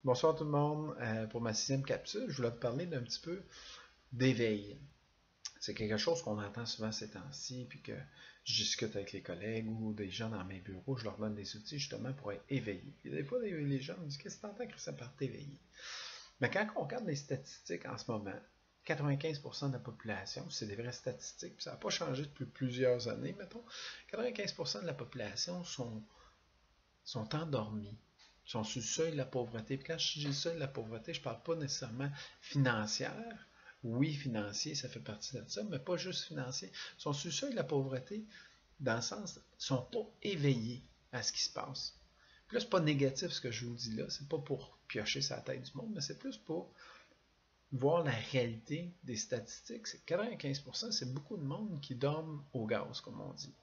Bonsoir tout le monde. Pour ma sixième capsule, je voulais vous parler d'un petit peu d'éveil. C'est quelque chose qu'on entend souvent ces temps-ci, puis que je discute avec les collègues ou des gens dans mes bureaux, je leur donne des outils justement pour être éveillés. Et des fois, les gens me disent: qu'est-ce que tu entends que ça par t'éveiller? Mais quand on regarde les statistiques en ce moment, 95% de la population, c'est des vraies statistiques, puis ça n'a pas changé depuis plusieurs années, mettons, 95% de la population sont endormis, sont sur le seuil de la pauvreté. Puis quand je dis le seuil de la pauvreté, je ne parle pas nécessairement financière. Oui, financier, ça fait partie de ça, mais pas juste financier. Ils sont sur le seuil de la pauvreté dans le sens, ils ne sont pas éveillés à ce qui se passe. Puis là, c'est pas négatif ce que je vous dis là, c'est pas pour piocher sa tête du monde, mais c'est plus pour voir la réalité des statistiques. C'est 95%, c'est beaucoup de monde qui dorment au gaz, comme on dit.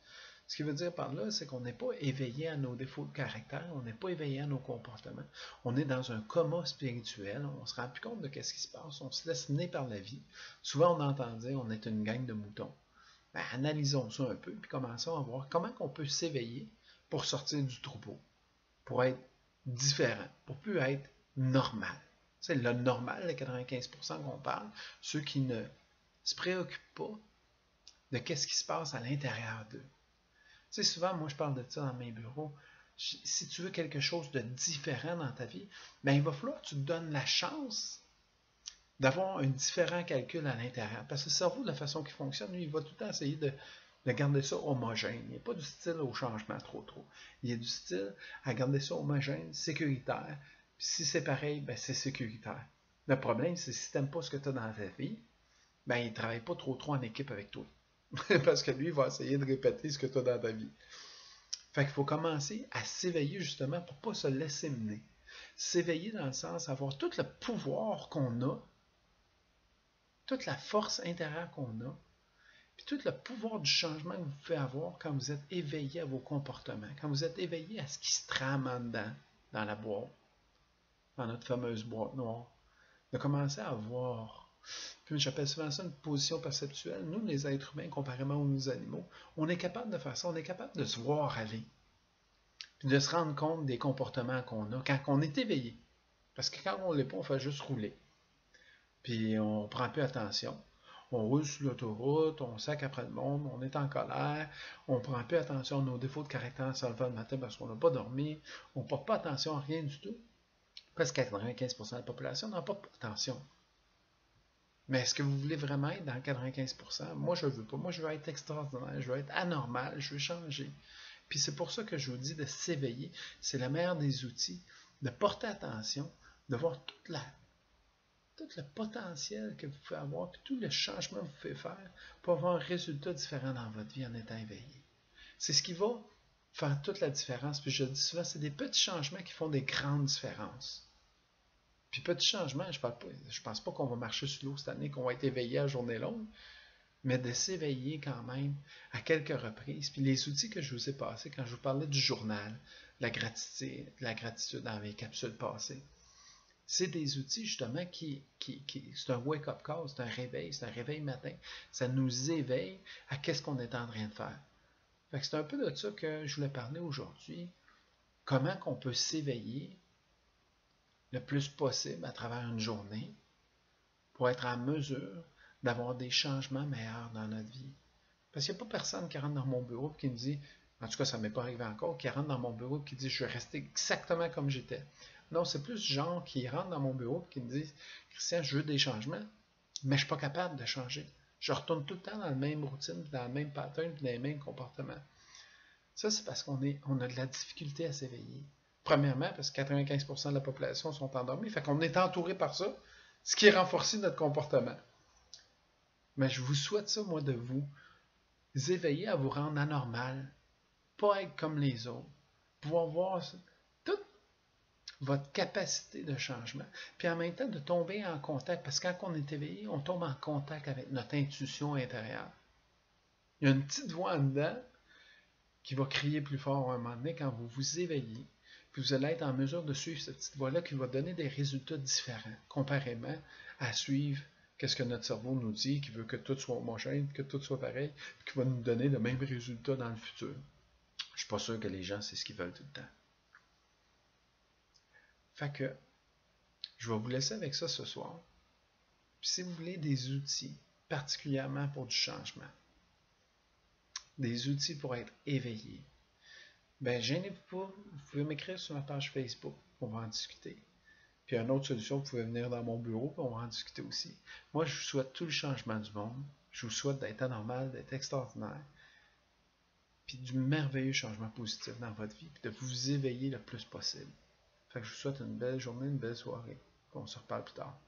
Ce qui veut dire par là, c'est qu'on n'est pas éveillé à nos défauts de caractère, on n'est pas éveillé à nos comportements. On est dans un coma spirituel, on ne se rend plus compte de ce qui se passe, on se laisse mener par la vie. Souvent, on entend dire on est une gang de moutons. Ben, analysons ça un peu, puis commençons à voir comment on peut s'éveiller pour sortir du troupeau, pour être différent, pour plus être normal. C'est le normal, les 95% qu'on parle, ceux qui ne se préoccupent pas de ce qui se passe à l'intérieur d'eux. Tu sais, souvent, moi, je parle de ça dans mes bureaux. Si tu veux quelque chose de différent dans ta vie, ben, il va falloir que tu te donnes la chance d'avoir un différent calcul à l'intérieur. Parce que le cerveau, de la façon qu'il fonctionne, lui, il va tout le temps essayer de garder ça homogène. Il n'est pas du style au changement trop. Il est du style à garder ça homogène, sécuritaire. Puis si c'est pareil, ben, c'est sécuritaire. Le problème, c'est si tu n'aimes pas ce que tu as dans ta vie, ben, il ne travaille pas trop en équipe avec toi. Parce que lui, il va essayer de répéter ce que tu as dans ta vie. Fait qu'il faut commencer à s'éveiller justement pour ne pas se laisser mener. S'éveiller dans le sens d'avoir tout le pouvoir qu'on a, toute la force intérieure qu'on a, puis tout le pouvoir du changement que vous pouvez avoir quand vous êtes éveillé à vos comportements, quand vous êtes éveillé à ce qui se trame en dedans, dans la boîte, dans notre fameuse boîte noire. De commencer à voir. Puis j'appelle souvent ça une position perceptuelle. Nous, les êtres humains, comparément aux animaux, on est capable de faire ça, on est capable de se voir aller. Puis de se rendre compte des comportements qu'on a quand on est éveillé. Parce que quand on l'est pas, on fait juste rouler. Puis on prend plus attention. On roule sur l'autoroute, on sac après le monde, on est en colère, on prend plus attention à nos défauts de caractère en se levant le matin parce qu'on n'a pas dormi, on ne porte pas attention à rien du tout. Presque 95% de la population n'a pas attention. Mais est-ce que vous voulez vraiment être dans 95%? Moi, je ne veux pas. Moi, je veux être extraordinaire, je veux être anormal, je veux changer. Puis c'est pour ça que je vous dis de s'éveiller. C'est le meilleur des outils, de porter attention, de voir tout le potentiel que vous pouvez avoir, puis tout le changement que vous pouvez faire pour avoir un résultat différent dans votre vie en étant éveillé. C'est ce qui va faire toute la différence. Puis je le dis souvent, c'est des petits changements qui font des grandes différences. Puis petits changements, je pense pas qu'on va marcher sur l'eau cette année, qu'on va être éveillé à journée longue, mais de s'éveiller quand même à quelques reprises. Puis les outils que je vous ai passés quand je vous parlais du journal, la gratitude dans mes capsules passées, c'est des outils justement qui c'est un wake-up call, c'est un réveil matin. Ça nous éveille à qu'est-ce qu'on est en train de faire. Fait que c'est un peu de ça que je voulais parler aujourd'hui. Comment qu'on peut s'éveiller le plus possible à travers une journée pour être en mesure d'avoir des changements meilleurs dans notre vie. Parce qu'il n'y a pas personne qui rentre dans mon bureau et qui me dit, en tout cas ça ne m'est pas arrivé encore, qui rentre dans mon bureau et qui dit je vais rester exactement comme j'étais. Non, c'est plus genre qui rentre dans mon bureau et qui me dit Christian, je veux des changements, mais je ne suis pas capable de changer. Je retourne tout le temps dans la même routine, dans le même pattern, dans les mêmes comportements. Ça, c'est parce on a de la difficulté à s'éveiller. Premièrement, parce que 95% de la population sont endormis, fait qu'on est entouré par ça, ce qui renforce notre comportement. Mais je vous souhaite ça, moi, de vous éveiller à vous rendre anormal, pas être comme les autres, pouvoir voir toute votre capacité de changement, puis en même temps de tomber en contact, parce que quand on est éveillé, on tombe en contact avec notre intuition intérieure. Il y a une petite voix en dedans qui va crier plus fort à un moment donné quand vous vous éveillez, puis vous allez être en mesure de suivre cette petite voix-là qui va donner des résultats différents, comparément à suivre qu'est-ce que notre cerveau nous dit, qui veut que tout soit homogène, que tout soit pareil, puis qui va nous donner le même résultat dans le futur. Je ne suis pas sûr que les gens, c'est ce qu'ils veulent tout le temps. Fait que Je vais vous laisser avec ça ce soir. Puis si vous voulez des outils, particulièrement pour du changement, des outils pour être éveillé, ben gênez-vous pas, vous pouvez m'écrire sur ma page Facebook, on va en discuter. Puis une autre solution, vous pouvez venir dans mon bureau, puis on va en discuter aussi. Moi, je vous souhaite tout le changement du monde. Je vous souhaite d'être anormal, d'être extraordinaire, puis du merveilleux changement positif dans votre vie, puis de vous éveiller le plus possible. Fait que je vous souhaite une belle journée, une belle soirée. On se reparle plus tard.